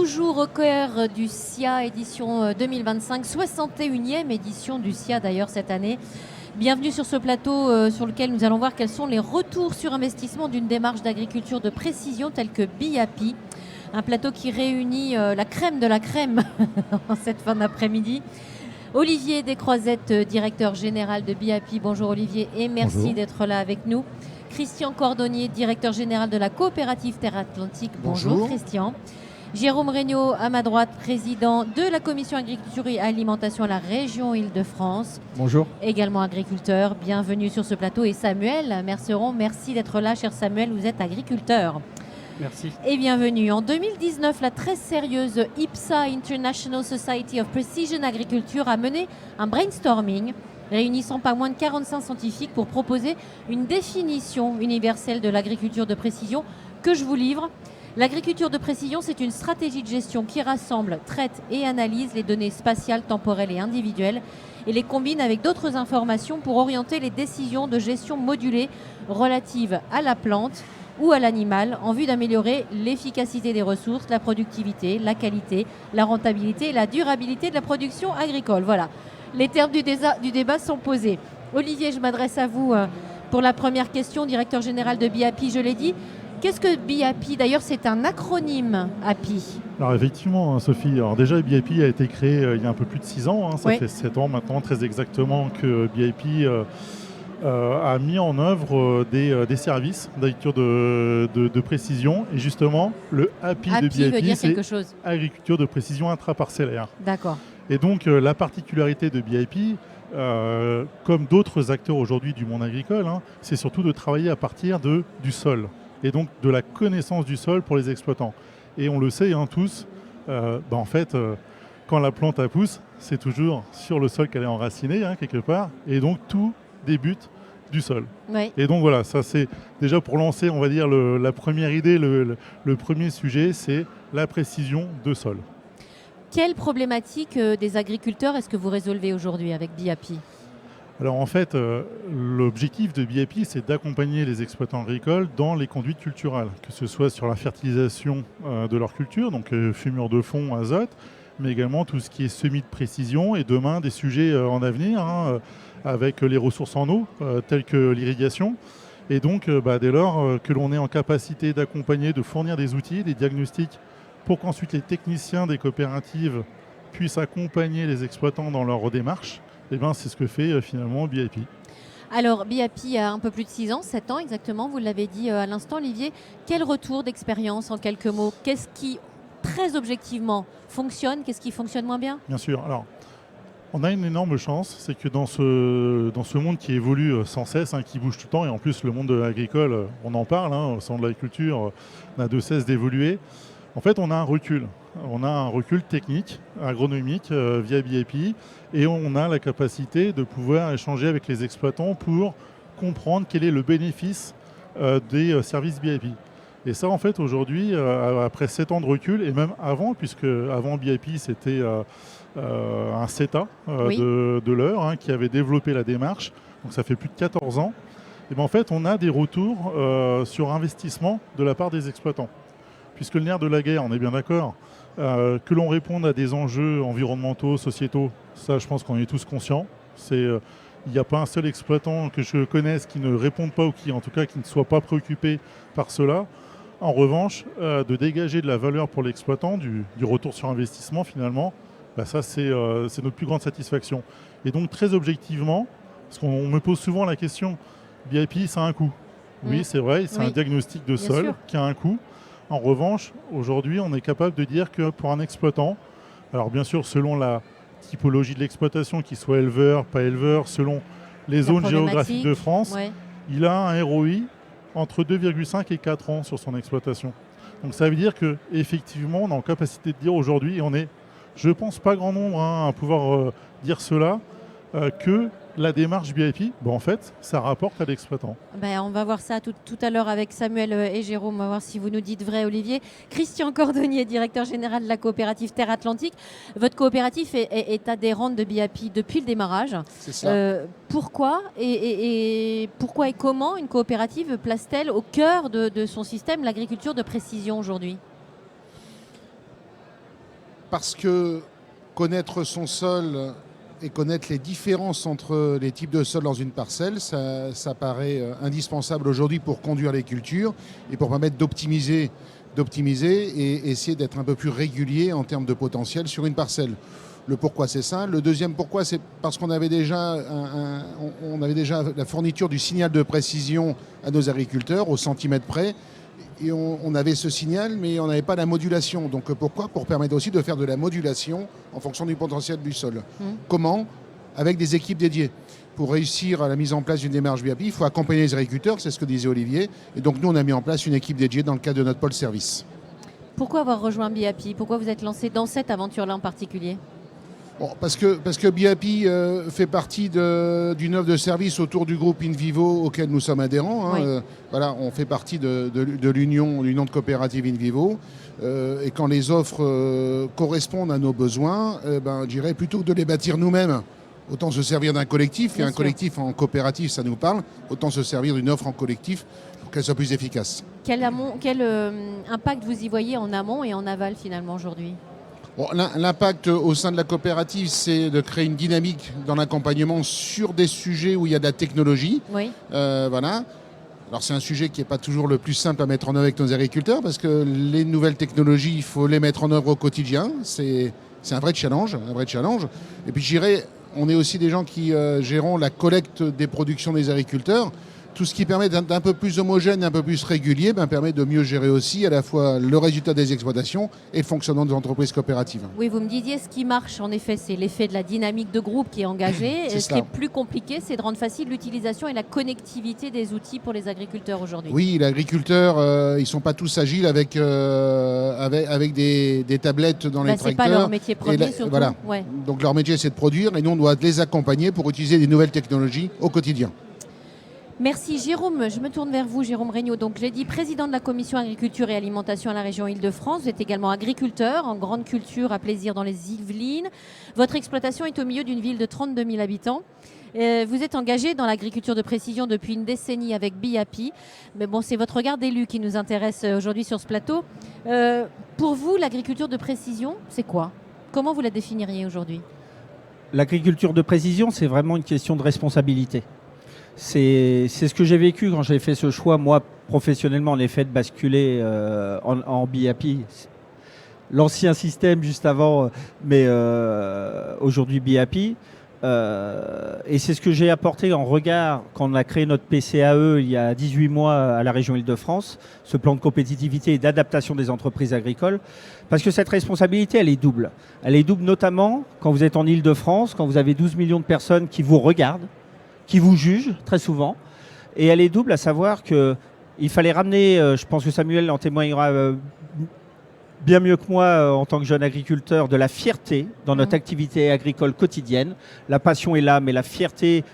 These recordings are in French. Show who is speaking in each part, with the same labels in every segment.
Speaker 1: toujours au cœur du SIA édition 2025, 61e édition du SIA d'ailleurs cette année. Bienvenue sur ce plateau sur lequel nous allons voir quels sont les retours sur investissement d'une démarche d'agriculture de précision telle que BIAPI. Un plateau qui réunit la crème de la crème en cette fin d'après-midi. Olivier Descroisettes, directeur général de BIAPI. Bonjour Olivier et merci d'être là avec nous. Christian Cordonnier, directeur général de la coopérative Terre Atlantique. Bonjour Christian. Jérôme Regnault, à ma droite, président de la commission agriculture et alimentation à la région Île-de-France.
Speaker 2: Bonjour.
Speaker 1: Également agriculteur, bienvenue sur ce plateau. Et Samuel Merceron, merci d'être là, cher Samuel, vous êtes agriculteur.
Speaker 2: Merci.
Speaker 1: Et bienvenue. En 2019, la très sérieuse IPSA, International Society of Precision Agriculture, a mené un brainstorming réunissant pas moins de 45 scientifiques pour proposer une définition universelle de l'agriculture de précision que je vous livre. L'agriculture de précision, c'est une stratégie de gestion qui rassemble, traite et analyse les données spatiales, temporelles et individuelles et les combine avec d'autres informations pour orienter les décisions de gestion modulées relatives à la plante ou à l'animal en vue d'améliorer l'efficacité des ressources, la productivité, la qualité, la rentabilité et la durabilité de la production agricole. Voilà, les termes du débat sont posés. Olivier, je m'adresse à vous pour la première question, directeur général de BIAPI, je l'ai dit. Qu'est-ce que BIAPI? D'ailleurs, c'est un acronyme API.
Speaker 2: Alors effectivement, Sophie, alors déjà BIAPI a été créé il y a un peu plus de 6 ans. Ça fait 7 ans maintenant, très exactement, que BIAPI a mis en œuvre des services d'agriculture de précision. Et justement, le API de BIAPI, c'est agriculture de précision intraparcellaire.
Speaker 1: D'accord.
Speaker 2: Et donc, la particularité de BIAPI, comme d'autres acteurs aujourd'hui du monde agricole, c'est surtout de travailler à partir du sol. Et donc de la connaissance du sol pour les exploitants. Et on le sait tous, en fait, quand la plante pousse, c'est toujours sur le sol qu'elle est enracinée, quelque part. Et donc tout débute du sol.
Speaker 1: Oui.
Speaker 2: Et donc voilà, ça c'est déjà pour lancer, on va dire, la première idée, le premier sujet, c'est la précision de sol.
Speaker 1: Quelle problématique des agriculteurs est-ce que vous résolvez aujourd'hui avec BIAPI ?
Speaker 2: Alors en fait, l'objectif de BIAPI, c'est d'accompagner les exploitants agricoles dans les conduites culturales, que ce soit sur la fertilisation de leur culture, donc fumure de fond, azote, mais également tout ce qui est semis de précision et demain des sujets en avenir avec les ressources en eau, telles que l'irrigation. Et donc dès lors que l'on est en capacité d'accompagner, de fournir des outils, des diagnostics, pour qu'ensuite les techniciens des coopératives puissent accompagner les exploitants dans leur démarche, c'est ce que fait finalement BIAPI.
Speaker 1: Alors, BIAPI a un peu plus de 6 ans, 7 ans exactement, vous l'avez dit à l'instant, Olivier. Quel retour d'expérience en quelques mots? Qu'est-ce qui, très objectivement, fonctionne? Qu'est-ce qui fonctionne moins bien?
Speaker 2: Bien sûr. Alors, on a une énorme chance, c'est que dans ce monde qui évolue sans cesse, qui bouge tout le temps, et en plus le monde agricole, on en parle, au sein de l'agriculture, n'a de cesse d'évoluer. En fait, on a un recul. On a un recul technique, agronomique via BIAPI et on a la capacité de pouvoir échanger avec les exploitants pour comprendre quel est le bénéfice des services BIAPI. Et ça, en fait, aujourd'hui, après 7 ans de recul, et même avant, puisque avant BIAPI, c'était un CETA de l'Eure qui avait développé la démarche, donc ça fait plus de 14 ans, et en fait, on a des retours sur investissement de la part des exploitants. Puisque le nerf de la guerre, on est bien d'accord, que l'on réponde à des enjeux environnementaux, sociétaux, ça je pense qu'on est tous conscients. Il n'y a pas un seul exploitant que je connaisse qui ne réponde pas ou qui en tout cas qui ne soit pas préoccupé par cela. En revanche, de dégager de la valeur pour l'exploitant, du retour sur investissement finalement, ça c'est notre plus grande satisfaction. Et donc très objectivement, parce qu'on me pose souvent la question, BIAPI ça a un coût. Oui c'est vrai, c'est un diagnostic de sol qui a un coût. En revanche, aujourd'hui, on est capable de dire que pour un exploitant, alors bien sûr selon la typologie de l'exploitation, qu'il soit éleveur, pas éleveur, selon les zones géographiques de France, il a un ROI entre 2,5 et 4 ans sur son exploitation. Donc ça veut dire qu'effectivement, on est en capacité de dire aujourd'hui, et on est, je pense, pas grand nombre à pouvoir dire cela, que la démarche BIAPI, en fait, ça rapporte à l'exploitant.
Speaker 1: On va voir ça tout à l'heure avec Samuel et Jérôme. On va voir si vous nous dites vrai, Olivier. Christian Cordonnier, directeur général de la coopérative Terre Atlantique. Votre coopérative est adhérente de BIAPI depuis le démarrage.
Speaker 3: C'est ça.
Speaker 1: Pourquoi et comment une coopérative place-t-elle au cœur de son système l'agriculture de précision aujourd'hui ?
Speaker 3: Parce que connaître son sol et connaître les différences entre les types de sols dans une parcelle, ça paraît indispensable aujourd'hui pour conduire les cultures et pour permettre d'optimiser et essayer d'être un peu plus régulier en termes de potentiel sur une parcelle. Le pourquoi, c'est ça. Le deuxième pourquoi, c'est parce qu'on avait déjà, la fourniture du signal de précision à nos agriculteurs au centimètre près. Et on avait ce signal, mais on n'avait pas la modulation. Donc pourquoi ? Pour permettre aussi de faire de la modulation en fonction du potentiel du sol. Comment ? Avec des équipes dédiées. Pour réussir à la mise en place d'une démarche BIAPI, il faut accompagner les agriculteurs, c'est ce que disait Olivier. Et donc nous, on a mis en place une équipe dédiée dans le cadre de notre pôle service.
Speaker 1: Pourquoi avoir rejoint BIAPI ? Pourquoi vous êtes lancé dans cette aventure-là en particulier ?
Speaker 3: Bon, parce que BIAPI fait partie d'une offre de service autour du groupe InVivo auquel nous sommes adhérents.
Speaker 1: Oui.
Speaker 3: Voilà, on fait partie de l'union de coopératives InVivo. Et quand les offres correspondent à nos besoins, je dirais plutôt que de les bâtir nous-mêmes, autant se servir d'un collectif.
Speaker 1: Bien
Speaker 3: et un
Speaker 1: sûr.
Speaker 3: collectif en coopérative, ça nous parle. Autant se servir d'une offre en collectif pour qu'elle soit plus efficace.
Speaker 1: Quel impact vous y voyez en amont et en aval finalement aujourd'hui ?
Speaker 3: Bon, l'impact au sein de la coopérative, c'est de créer une dynamique dans l'accompagnement sur des sujets où il y a de la technologie.
Speaker 1: Oui.
Speaker 3: Voilà. Alors c'est un sujet qui n'est pas toujours le plus simple à mettre en œuvre avec nos agriculteurs parce que les nouvelles technologies, il faut les mettre en œuvre au quotidien. C'est un vrai challenge, Et puis je dirais, on est aussi des gens qui gérons la collecte des productions des agriculteurs. Tout ce qui permet d'être un peu plus homogène, un peu plus régulier, permet de mieux gérer aussi à la fois le résultat des exploitations et le fonctionnement des entreprises coopératives.
Speaker 1: Oui, vous me disiez, ce qui marche, en effet, c'est l'effet de la dynamique de groupe qui est engagée. Et ce qui est plus compliqué, c'est de rendre facile l'utilisation et la connectivité des outils pour les agriculteurs aujourd'hui.
Speaker 3: Oui, l'agriculteur, ils ne sont pas tous agiles avec des tablettes dans les tracteurs.
Speaker 1: C'est pas leur métier premier, surtout.
Speaker 3: Voilà.
Speaker 1: Ouais.
Speaker 3: Donc leur métier, c'est de produire et nous, on doit les accompagner pour utiliser des nouvelles technologies au quotidien.
Speaker 1: Merci Jérôme, je me tourne vers vous Jérôme Regnault. Donc j'ai dit président de la commission agriculture et alimentation à la région Île-de-France. Vous êtes également agriculteur en grande culture à Plaisir dans les Yvelines. Votre exploitation est au milieu d'une ville de 32 000 habitants. Vous êtes engagé dans l'agriculture de précision depuis une décennie avec BIAPI. Mais bon, c'est votre regard d'élu qui nous intéresse aujourd'hui sur ce plateau. Pour vous, l'agriculture de précision, c'est quoi ? Comment vous la définiriez aujourd'hui ?
Speaker 4: L'agriculture de précision, c'est vraiment une question de responsabilité. C'est ce que j'ai vécu quand j'ai fait ce choix, moi, professionnellement, en effet, de basculer en BIAPI. L'ancien système juste avant, mais aujourd'hui BIAPI. Et c'est ce que j'ai apporté en regard quand on a créé notre PCAE il y a 18 mois à la région Île-de-France, ce plan de compétitivité et d'adaptation des entreprises agricoles. Parce que cette responsabilité, elle est double. Elle est double notamment quand vous êtes en Île-de-France, quand vous avez 12 millions de personnes qui vous regardent, qui vous jugent très souvent. Et elle est double à savoir qu'il fallait ramener, je pense que Samuel en témoignera bien mieux que moi en tant que jeune agriculteur, de la fierté dans notre activité agricole quotidienne. La passion est là, mais la fierté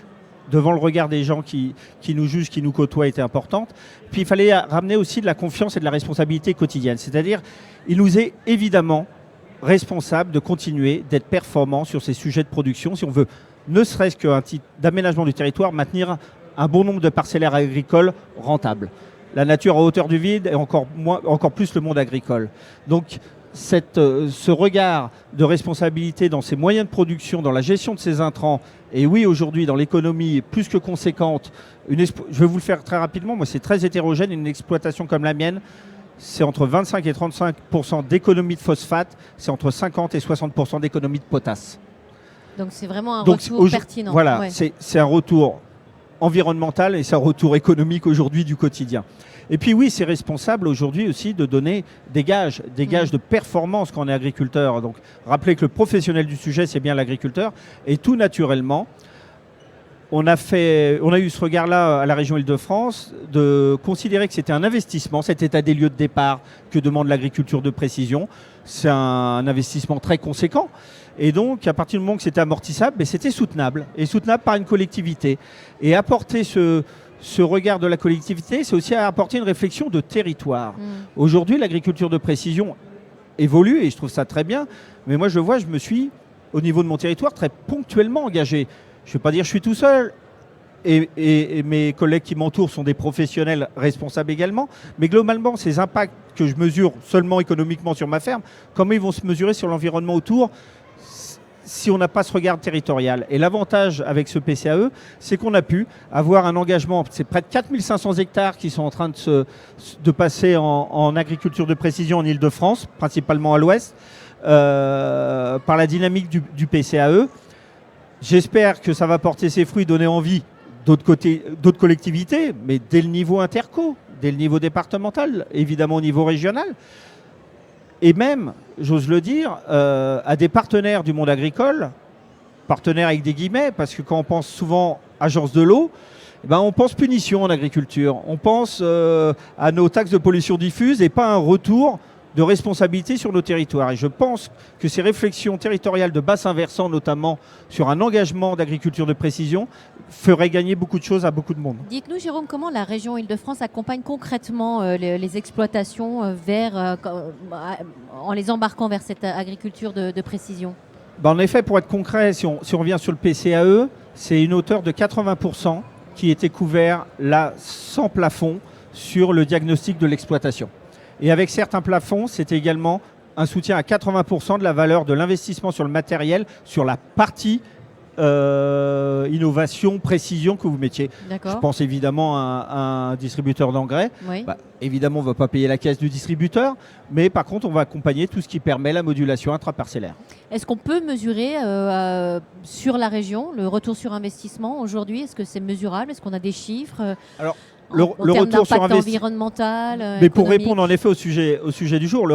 Speaker 4: devant le regard des gens qui nous jugent, qui nous côtoient était importante. Puis il fallait ramener aussi de la confiance et de la responsabilité quotidienne. C'est-à-dire, il nous est évidemment responsable de continuer d'être performant sur ces sujets de production si on veut ne serait-ce qu'un titre d'aménagement du territoire, maintenir un bon nombre de parcellaires agricoles rentables. La nature à hauteur du vide et encore plus le monde agricole. Donc ce regard de responsabilité dans ces moyens de production, dans la gestion de ces intrants, et oui aujourd'hui dans l'économie plus que conséquente, je vais vous le faire très rapidement, moi c'est très hétérogène, une exploitation comme la mienne, c'est entre 25 et 35% d'économie de phosphate, c'est entre 50 et 60% d'économie de potasse.
Speaker 1: Donc c'est vraiment un retour pertinent.
Speaker 4: Voilà, ouais. C'est un retour environnemental et c'est un retour économique aujourd'hui du quotidien. Et puis oui, c'est responsable aujourd'hui aussi de donner des gages de performance quand on est agriculteur. Donc rappelez que le professionnel du sujet, c'est bien l'agriculteur. Et tout naturellement, on a eu ce regard-là à la région Île-de-France, de considérer que c'était un investissement, cet état des lieux de départ que demande l'agriculture de précision. C'est un investissement très conséquent. Et donc, à partir du moment que c'était amortissable, c'était soutenable. Et soutenable par une collectivité. Et apporter ce regard de la collectivité, c'est aussi apporter une réflexion de territoire. Aujourd'hui, l'agriculture de précision évolue et je trouve ça très bien. Mais moi, je me suis, au niveau de mon territoire, très ponctuellement engagé. Je ne vais pas dire que je suis tout seul. et mes collègues qui m'entourent sont des professionnels responsables également. Mais globalement, ces impacts que je mesure seulement économiquement sur ma ferme, comment ils vont se mesurer sur l'environnement autour si on n'a pas ce regard territorial? Et l'avantage avec ce PCAE, c'est qu'on a pu avoir un engagement, c'est près de 4500 hectares qui sont en train de passer en agriculture de précision en Île-de-France, principalement à l'ouest, par la dynamique du PCAE. J'espère que ça va porter ses fruits, donner envie d'autres collectivités, mais dès le niveau interco, dès le niveau départemental, évidemment au niveau régional. Et même, j'ose le dire, à des partenaires du monde agricole, partenaires avec des guillemets, parce que quand on pense souvent agence de l'eau, on pense punition en agriculture. On pense à nos taxes de pollution diffuse et pas un retour de responsabilité sur nos territoires. Et je pense que ces réflexions territoriales de bassin versant, notamment sur un engagement d'agriculture de précision, feraient gagner beaucoup de choses à beaucoup de monde.
Speaker 1: Dites-nous, Jérôme, comment la région Île-de-France accompagne concrètement les exploitations en les embarquant vers cette agriculture de précision?
Speaker 4: En effet, pour être concret, si on revient sur le PCAE, c'est une hauteur de 80% qui était couvert là sans plafond sur le diagnostic de l'exploitation. Et avec certains plafonds, c'était également un soutien à 80% de la valeur de l'investissement sur le matériel, sur la partie innovation, précision que vous mettiez. Je pense évidemment à un distributeur d'engrais.
Speaker 1: Oui.
Speaker 4: Évidemment, on ne va pas payer la caisse du distributeur, mais par contre, on va accompagner tout ce qui permet la modulation intraparcellaire.
Speaker 1: Est-ce qu'on peut mesurer sur la région le retour sur investissement aujourd'hui? Est-ce que c'est mesurable? Est-ce qu'on a des chiffres
Speaker 4: le retour sur investissement
Speaker 1: environnemental.
Speaker 4: Mais pour répondre en effet au sujet du jour,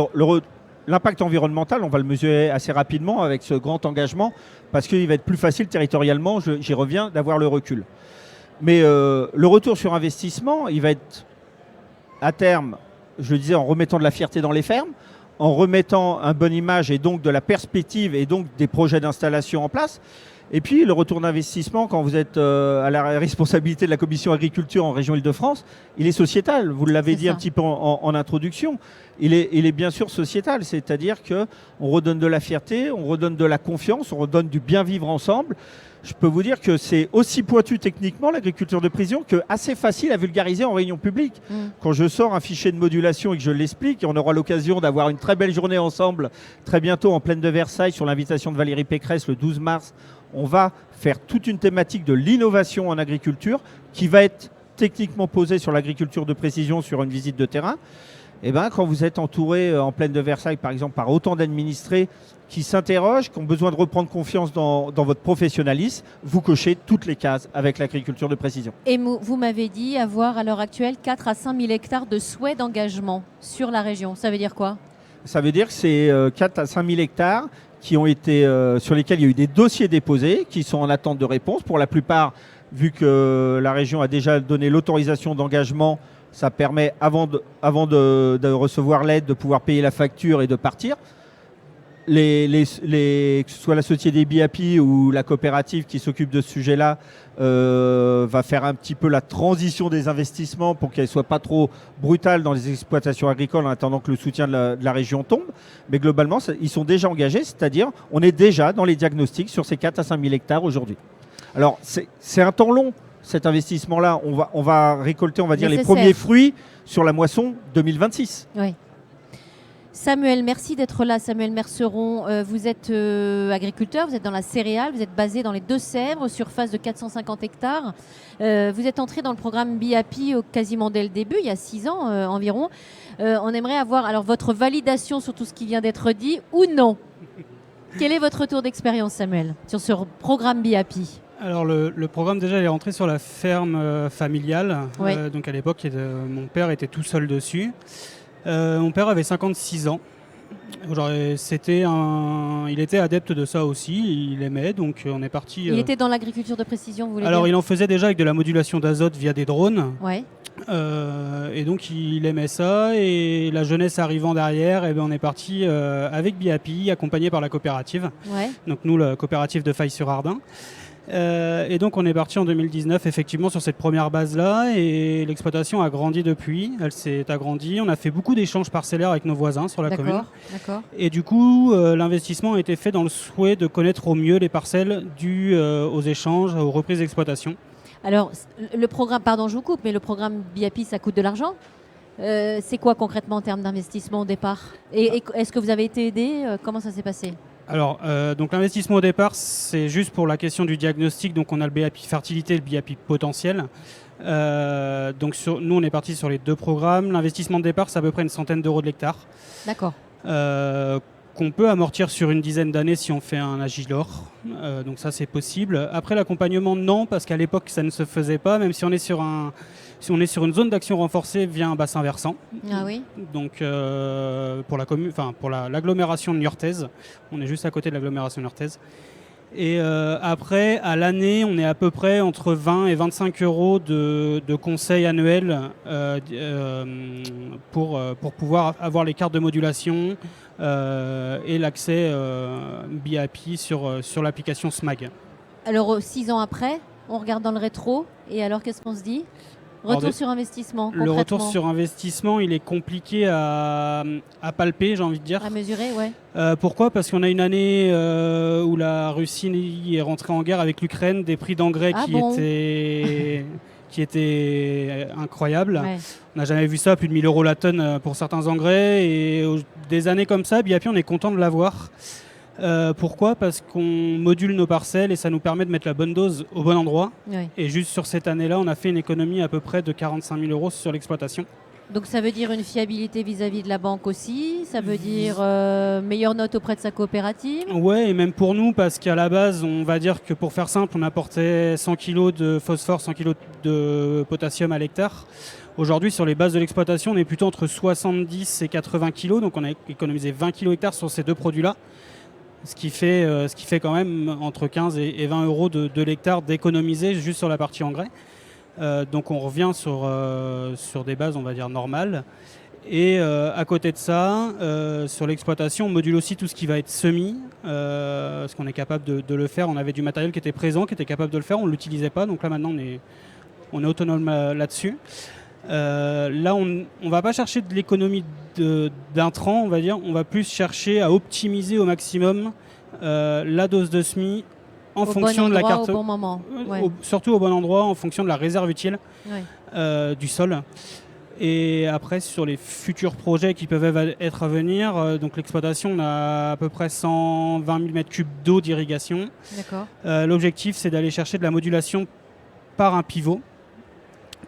Speaker 4: l'impact environnemental, on va le mesurer assez rapidement avec ce grand engagement parce qu'il va être plus facile territorialement, j'y reviens, d'avoir le recul. Mais le retour sur investissement, il va être à terme, je le disais, en remettant de la fierté dans les fermes, en remettant une bonne image et donc de la perspective et donc des projets d'installation en place. Et puis le retour d'investissement, quand vous êtes à la responsabilité de la commission agriculture en région Île-de-France, il est sociétal. Vous l'avez dit un petit peu en introduction. Il est bien sûr sociétal, c'est-à-dire qu'on redonne de la fierté, on redonne de la confiance, on redonne du bien vivre ensemble. Je peux vous dire que c'est aussi pointu techniquement l'agriculture de précision que assez facile à vulgariser en réunion publique. Quand je sors un fichier de modulation et que je l'explique, et on aura l'occasion d'avoir une très belle journée ensemble très bientôt en plaine de Versailles sur l'invitation de Valérie Pécresse le 12 mars. On va faire toute une thématique de l'innovation en agriculture qui va être techniquement posée sur l'agriculture de précision sur une visite de terrain. Et quand vous êtes entouré en plaine de Versailles, par exemple, par autant d'administrés qui s'interrogent, qui ont besoin de reprendre confiance dans votre professionnalisme, vous cochez toutes les cases avec l'agriculture de précision.
Speaker 1: Et vous m'avez dit avoir à l'heure actuelle 4 à 5 000 hectares de souhaits d'engagement sur la région. Ça veut dire quoi? Ça
Speaker 4: veut dire que c'est 4 à 5 000 hectares qui ont été, sur lesquels il y a eu des dossiers déposés, qui sont en attente de réponse. Pour la plupart, vu que la région a déjà donné l'autorisation d'engagement, ça permet, avant de recevoir l'aide, de pouvoir payer la facture et de partir. Que ce soit la société BIAPI ou la coopérative qui s'occupe de ce sujet-là va faire un petit peu la transition des investissements pour qu'elle ne soit pas trop brutale dans les exploitations agricoles en attendant que le soutien de la région tombe. Mais globalement, ils sont déjà engagés, c'est-à-dire on est déjà dans les diagnostics sur ces 4 à 5 000 hectares aujourd'hui. Alors, c'est un temps long, cet investissement-là. On va récolter, on va dire, les premiers fruits sur la moisson 2026.
Speaker 1: Oui. Samuel, merci d'être là. Samuel Merceron, vous êtes agriculteur, vous êtes dans la céréale, vous êtes basé dans les Deux-Sèvres, surface de 450 hectares. Vous êtes entré dans le programme BIAPI quasiment dès le début, il y a 6 ans environ. On aimerait avoir alors votre validation sur tout ce qui vient d'être dit ou non. Quel est votre retour d'expérience, Samuel, sur ce programme BIAPI?
Speaker 5: Alors le programme déjà il est rentré sur la ferme familiale.
Speaker 1: Oui.
Speaker 5: Donc à l'époque mon père était tout seul dessus. Mon père avait 56 ans. Il était adepte de ça aussi, il aimait, donc on est parti.
Speaker 1: Il était dans l'agriculture de précision, vous voulez dire?
Speaker 5: Alors il en faisait déjà avec de la modulation d'azote via des drones.
Speaker 1: Ouais.
Speaker 5: Et donc il aimait ça, et la jeunesse arrivant derrière, on est parti avec BIAPI, accompagné par la coopérative.
Speaker 1: Ouais.
Speaker 5: Donc nous, la coopérative de Faille-sur-Ardin. Et donc on est parti en 2019 effectivement sur cette première base-là, et l'exploitation a grandi depuis, elle s'est agrandie, on a fait beaucoup d'échanges parcellaires avec nos voisins sur la commune.
Speaker 1: D'accord.
Speaker 5: Et du coup l'investissement a été fait dans le souhait de connaître au mieux les parcelles dues aux échanges, aux reprises d'exploitation.
Speaker 1: Alors, le programme, pardon, je vous coupe, mais le programme BIAPI, ça coûte de l'argent. C'est quoi concrètement en termes d'investissement au départ et est-ce que vous avez été aidé? Comment ça s'est passé?
Speaker 5: Alors, donc l'investissement au départ, c'est juste pour la question du diagnostic. Donc, on a le BIAPI fertilité et le BIAPI potentiel. Donc, nous, on est parti sur les 2 programmes. L'investissement de départ, c'est à peu près une centaine d'euros de l'hectare.
Speaker 1: D'accord.
Speaker 5: Qu'on peut amortir sur une dizaine d'années si on fait un Agilor. Donc ça, c'est possible. Après, l'accompagnement, non, parce qu'à l'époque, ça ne se faisait pas, même si on est sur une zone d'action renforcée via un bassin versant.
Speaker 1: Ah oui.
Speaker 5: Donc pour l'agglomération niortaise, on est juste à côté de l'agglomération niortaise. Et après, à l'année, on est à peu près entre 20 et 25 euros de conseils annuels pour pouvoir avoir les cartes de modulation et l'accès BIAPI sur l'application SMAG.
Speaker 1: Alors, 6 ans après, on regarde dans le rétro et alors qu'est-ce qu'on se dit? Retour sur investissement,
Speaker 5: Le retour sur investissement, il est compliqué à palper, j'ai envie de dire.
Speaker 1: à mesurer, ouais.
Speaker 5: Pourquoi? Parce qu'on a une année où la Russie est rentrée en guerre avec l'Ukraine, des prix d'engrais qui étaient incroyables.
Speaker 1: Ouais.
Speaker 5: On n'a jamais vu ça, plus de 1 000 € la tonne pour certains engrais. Et des années comme ça, BIAPI, on est content de l'avoir. Pourquoi? Parce qu'on module nos parcelles et ça nous permet de mettre la bonne dose au bon endroit.
Speaker 1: Ouais.
Speaker 5: Et juste sur cette année-là, on a fait une économie à peu près de 45 000 € sur l'exploitation.
Speaker 1: Donc ça veut dire une fiabilité vis-à-vis de la banque aussi, ça veut dire meilleure note auprès de sa coopérative.
Speaker 5: Ouais, et même pour nous, parce qu'à la base, on va dire que pour faire simple, on apportait 100 kg de phosphore, 100 kg de potassium à l'hectare. Aujourd'hui, sur les bases de l'exploitation, on est plutôt entre 70 et 80 kg, donc on a économisé 20 kg hectare sur ces 2 produits-là. Ce qui fait quand même entre 15 et 20 euros de l'hectare d'économiser juste sur la partie engrais. Donc on revient sur des bases, on va dire, normales. Et à côté de ça, sur l'exploitation, on module aussi tout ce qui va être semis, parce qu'on est capable de le faire. On avait du matériel qui était présent, qui était capable de le faire, on ne l'utilisait pas. Donc là maintenant, on est autonome là-dessus. Là, on ne va pas chercher de l'économie d'intrants, on va dire. On va plus chercher à optimiser au maximum la dose de semis en fonction de la carte.
Speaker 1: Au bon moment. Ouais.
Speaker 5: Surtout au bon endroit, en fonction de la réserve utile
Speaker 1: Ouais.
Speaker 5: du sol. Et après, sur les futurs projets qui peuvent être à venir, donc l'exploitation, on a à peu près 120 000 m3 d'eau d'irrigation.
Speaker 1: D'accord.
Speaker 5: L'objectif, c'est d'aller chercher de la modulation par un pivot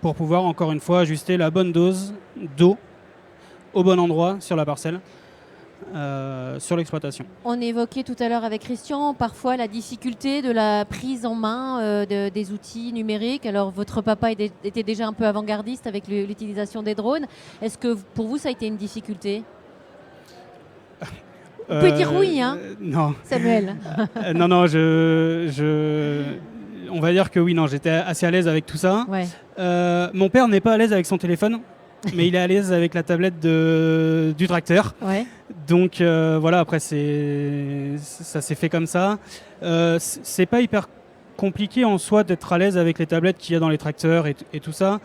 Speaker 5: pour pouvoir, encore une fois, ajuster la bonne dose d'eau au bon endroit sur la parcelle, sur l'exploitation.
Speaker 1: On évoquait tout à l'heure avec Christian parfois la difficulté de la prise en main des outils numériques. Alors votre papa était déjà un peu avant-gardiste avec l'utilisation des drones. Est-ce que pour vous ça a été une difficulté? Vous pouvez dire oui, hein,
Speaker 5: non.
Speaker 1: Samuel.
Speaker 5: Non, on va dire que oui, non, j'étais assez à l'aise avec tout ça.
Speaker 1: Ouais.
Speaker 5: Mon père n'est pas à l'aise avec son téléphone, mais il est à l'aise avec la tablette du tracteur.
Speaker 1: Ouais.
Speaker 5: Donc voilà, après ça s'est fait comme ça. C'est pas hyper compliqué en soi d'être à l'aise avec les tablettes qu'il y a dans les tracteurs et tout ça.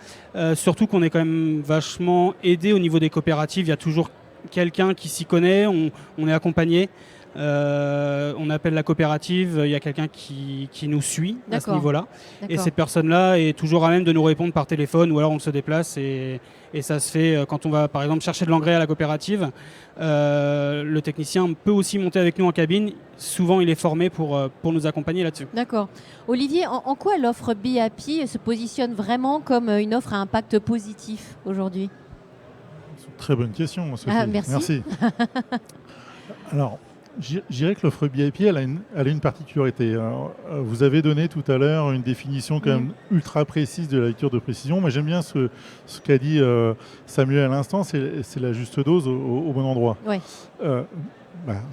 Speaker 5: Surtout qu'on est quand même vachement aidé au niveau des coopératives. Il y a toujours quelqu'un qui s'y connaît, on est accompagné. On appelle la coopérative, il y a quelqu'un qui nous suit à ce niveau-là. Et cette personne-là est toujours à même de nous répondre par téléphone ou alors on se déplace et ça se fait quand on va par exemple chercher de l'engrais à la coopérative. Le technicien peut aussi monter avec nous en cabine. Souvent il est formé pour nous accompagner là-dessus.
Speaker 1: D'accord. Olivier, en quoi l'offre BIAPI se positionne vraiment comme une offre à impact positif aujourd'hui?
Speaker 2: Très bonne question, Sophie.
Speaker 1: Ah, merci.
Speaker 2: Alors, je dirais que l'offre BIAPI, elle a une particularité. Vous avez donné tout à l'heure une définition quand même ultra précise de la lecture de précision. Moi, j'aime bien ce qu'a dit Samuel à l'instant, c'est la juste dose au bon endroit.
Speaker 1: Ouais.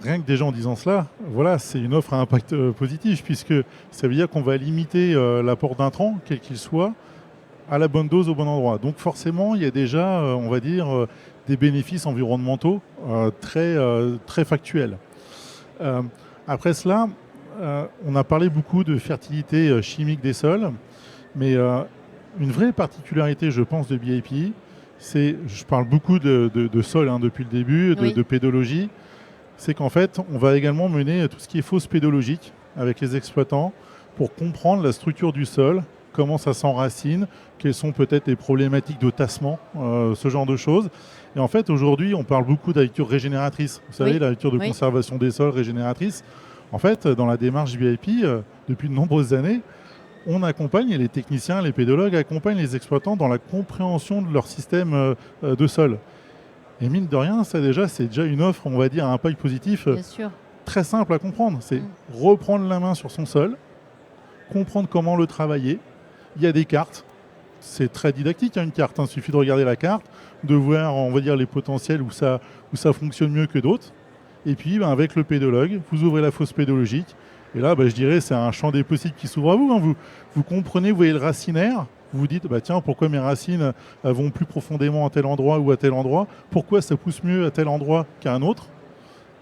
Speaker 2: Rien que déjà en disant cela, voilà, c'est une offre à impact positif, puisque ça veut dire qu'on va limiter l'apport d'intrants, quel qu'il soit, à la bonne dose au bon endroit. Donc forcément, il y a déjà, on va dire, des bénéfices environnementaux très factuels. Après cela, on a parlé beaucoup de fertilité chimique des sols, mais une vraie particularité, je pense, de BIAPI, je parle beaucoup de sol depuis le début, de pédologie, c'est qu'en fait, on va également mener tout ce qui est fausse pédologique avec les exploitants pour comprendre la structure du sol comment ça s'enracine, quelles sont peut-être les problématiques de tassement, ce genre de choses. Et en fait, aujourd'hui, on parle beaucoup d'agriculture régénératrice. Vous savez,
Speaker 1: Oui.
Speaker 2: l'agriculture de
Speaker 1: Oui.
Speaker 2: conservation des sols régénératrice. En fait, dans la démarche BIP, depuis de nombreuses années, on accompagne, et les techniciens, les pédologues accompagnent les exploitants dans la compréhension de leur système de sol. Et mine de rien, c'est déjà une offre, on va dire, à impact positif
Speaker 1: Bien sûr.
Speaker 2: très simple à comprendre. C'est reprendre la main sur son sol, comprendre comment le travailler. Il y a des cartes. C'est très didactique, une carte. Il suffit de regarder la carte, de voir, on va dire, les potentiels où ça fonctionne mieux que d'autres. Et puis, avec le pédologue, vous ouvrez la fosse pédologique. Et là, je dirais, c'est un champ des possibles qui s'ouvre à vous. Vous comprenez, vous voyez le racinaire. Vous vous dites, tiens, pourquoi mes racines vont plus profondément à tel endroit ou à tel endroit? Pourquoi ça pousse mieux à tel endroit qu'à un autre?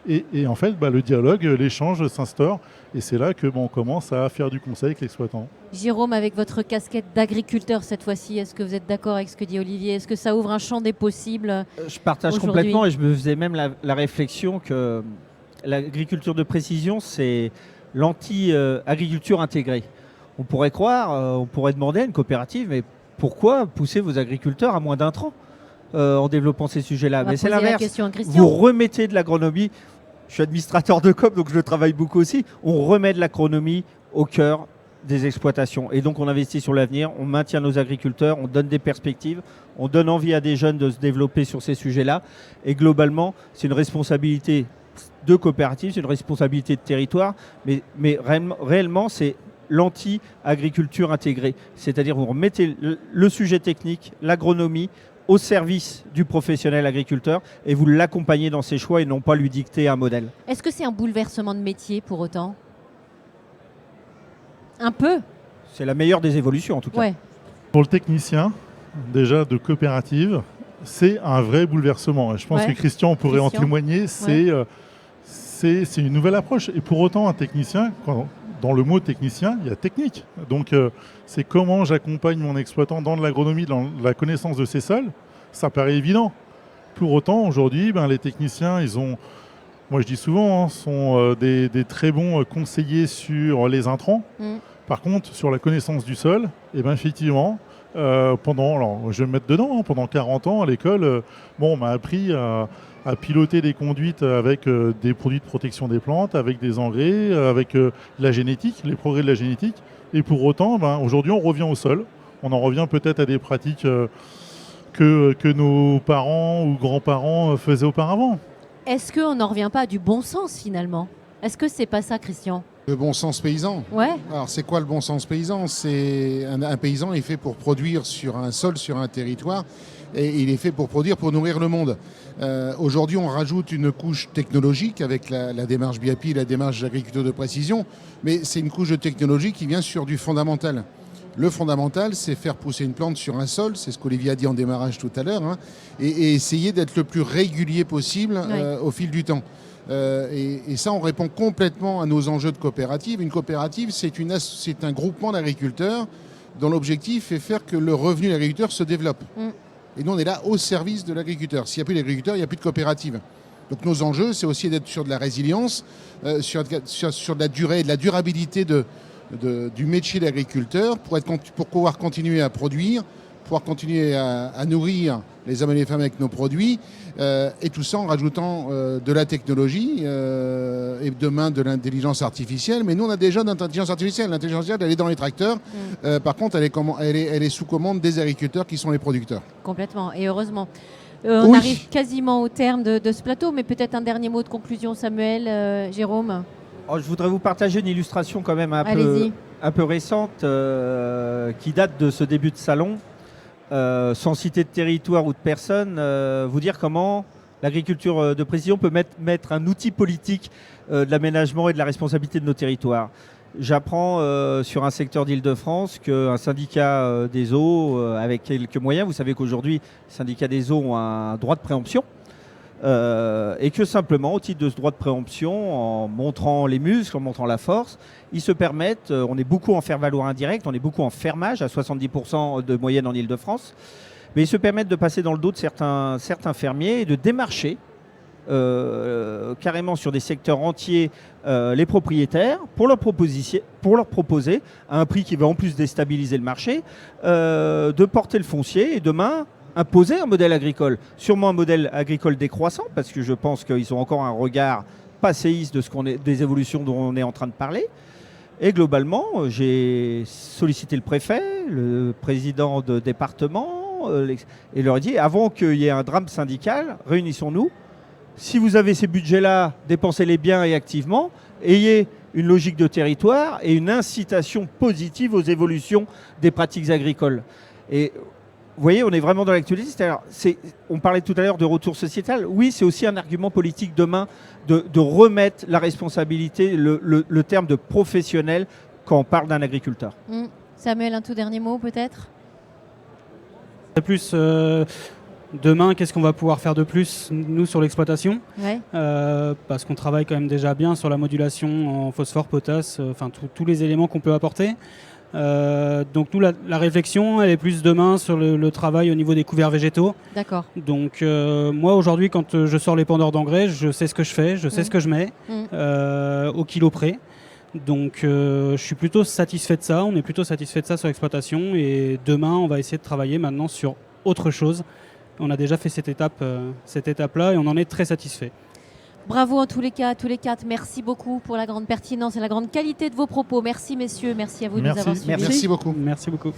Speaker 2: Et en fait, le dialogue, l'échange s'instaure. Et c'est là que on commence à faire du conseil avec l'exploitant.
Speaker 1: Jérôme, avec votre casquette d'agriculteur cette fois-ci, est-ce que vous êtes d'accord avec ce que dit Olivier? Est-ce que ça ouvre un champ des possibles?
Speaker 4: Je partage
Speaker 1: Aujourd'hui.
Speaker 4: complètement et je me faisais même la réflexion que l'agriculture de précision, c'est l'anti-agriculture intégrée. On pourrait croire, on pourrait demander à une coopérative, mais pourquoi pousser vos agriculteurs à moins d'intrants en développant ces sujets-là?
Speaker 1: On va
Speaker 4: Mais c'est
Speaker 1: poser la
Speaker 4: l'inverse.
Speaker 1: question à Christian.
Speaker 4: Vous remettez de l'agronomie. Je suis administrateur de COP, donc je le travaille beaucoup aussi. On remet de l'agronomie au cœur des exploitations. Et donc on investit sur l'avenir, on maintient nos agriculteurs, on donne des perspectives, on donne envie à des jeunes de se développer sur ces sujets-là. Et globalement, c'est une responsabilité de coopérative, c'est une responsabilité de territoire, mais réellement, c'est l'anti-agriculture intégrée. C'est-à-dire vous remettez le sujet technique, l'agronomie, au service du professionnel agriculteur et vous l'accompagnez dans ses choix et non pas lui dicter un modèle.
Speaker 1: Est-ce que c'est un bouleversement de métier pour autant? Un peu?
Speaker 4: C'est la meilleure des évolutions en tout cas.
Speaker 1: Ouais.
Speaker 2: Pour le technicien, déjà de coopérative, c'est un vrai bouleversement. Et je pense
Speaker 1: Ouais.
Speaker 2: que Christian pourrait en
Speaker 1: Christian.
Speaker 2: témoigner. C'est une nouvelle approche. Et pour autant, un technicien, dans le mot technicien, il y a technique. Donc, c'est comment j'accompagne mon exploitant dans de l'agronomie, dans la connaissance de ses sols. Ça paraît évident. Pour autant, aujourd'hui, les techniciens, moi je dis souvent, sont des très bons conseillers sur les intrants. Par contre, sur la connaissance du sol, effectivement, alors, je vais me mettre dedans, pendant 40 ans à l'école, on m'a appris à piloter des conduites avec des produits de protection des plantes, avec des engrais, avec la génétique, les progrès de la génétique. Et pour autant, aujourd'hui, on revient au sol. On en revient peut-être à des pratiques que nos parents ou grands-parents faisaient auparavant.
Speaker 1: Est-ce qu'on n'en revient pas à du bon sens finalement? Est-ce que c'est pas ça, Christian?
Speaker 3: Le bon sens paysan.
Speaker 1: Ouais.
Speaker 3: Alors, c'est quoi le bon sens paysan? C'est un paysan est fait pour produire sur un sol, sur un territoire, et il est fait pour produire, pour nourrir le monde. Aujourd'hui, on rajoute une couche technologique avec la démarche BIAPI, la démarche d'agriculture de précision, mais c'est une couche de technologie qui vient sur du fondamental. Le fondamental, c'est faire pousser une plante sur un sol, c'est ce qu'Olivier a dit en démarrage tout à l'heure, et essayer d'être le plus régulier possible au fil du temps. Et ça, on répond complètement à nos enjeux de coopérative. Une coopérative, c'est un groupement d'agriculteurs dont l'objectif est faire que le revenu de l'agriculteur se développe. Et nous, on est là au service de l'agriculteur. S'il n'y a plus d'agriculteurs, il n'y a plus de coopérative. Donc nos enjeux, c'est aussi d'être sur de la résilience, sur de la durée et de la durabilité du métier d'agriculteur pour pouvoir continuer à produire, pouvoir continuer à nourrir les hommes et les femmes avec nos produits, et tout ça en rajoutant de la technologie et demain de l'intelligence artificielle. Mais nous, on a déjà d'intelligence artificielle. L'intelligence artificielle, elle est dans les tracteurs. Par contre, elle est sous commande des agriculteurs qui sont les producteurs.
Speaker 1: Complètement, et heureusement. On arrive quasiment au terme de ce plateau, mais peut-être un dernier mot de conclusion, Samuel, Jérôme.
Speaker 4: Je voudrais vous partager une illustration quand même un peu récente qui date de ce début de salon. Sans citer de territoire ou de personne, vous dire comment l'agriculture de précision peut mettre un outil politique de l'aménagement et de la responsabilité de nos territoires. J'apprends sur un secteur d'Île-de-France qu'un syndicat des eaux, avec quelques moyens, vous savez qu'aujourd'hui, les syndicats des eaux ont un droit de préemption, et que simplement, au titre de ce droit de préemption, en montrant les muscles, en montrant la force, ils se permettent, on est beaucoup en faire-valoir indirect, on est beaucoup en fermage, à 70% de moyenne en Île-de-France, mais ils se permettent de passer dans le dos de certains fermiers et de démarcher carrément sur des secteurs entiers les propriétaires pour leur proposer à un prix qui va en plus déstabiliser le marché, de porter le foncier et demain imposer un modèle agricole, sûrement un modèle agricole décroissant, parce que je pense qu'ils ont encore un regard passéiste des évolutions dont on est en train de parler. Et globalement, j'ai sollicité le préfet, le président de département, et leur ai dit, avant qu'il y ait un drame syndical, réunissons-nous. Si vous avez ces budgets-là, dépensez-les bien et activement. Ayez une logique de territoire et une incitation positive aux évolutions des pratiques agricoles. Et vous voyez, on est vraiment dans l'actualité. On parlait tout à l'heure de retour sociétal. Oui, c'est aussi un argument politique demain de remettre la responsabilité, le terme de professionnel quand on parle d'un agriculteur.
Speaker 1: Samuel, un tout dernier mot peut-être ?
Speaker 5: C'est plus demain, qu'est-ce qu'on va pouvoir faire de plus, nous, sur l'exploitation ?
Speaker 1: Ouais.
Speaker 5: Parce qu'on travaille quand même déjà bien sur la modulation en phosphore, potasse, enfin tous les éléments qu'on peut apporter. Donc nous, la réflexion, elle est plus demain sur le travail au niveau des couverts végétaux.
Speaker 1: D'accord.
Speaker 5: Donc moi, aujourd'hui, quand je sors les pendeurs d'engrais, je sais ce que je fais, je sais ce que je mets, au kilo près. Donc je suis plutôt satisfait de ça, on est plutôt satisfait de ça sur l'exploitation. Et demain, on va essayer de travailler maintenant sur autre chose. On a déjà fait cette étape-là et on en est très satisfait.
Speaker 1: Bravo en tous les cas, tous les quatre. Merci beaucoup pour la grande pertinence et la grande qualité de vos propos. Merci messieurs, merci à vous de nous avoir suivis.
Speaker 3: Merci beaucoup.
Speaker 5: Merci beaucoup.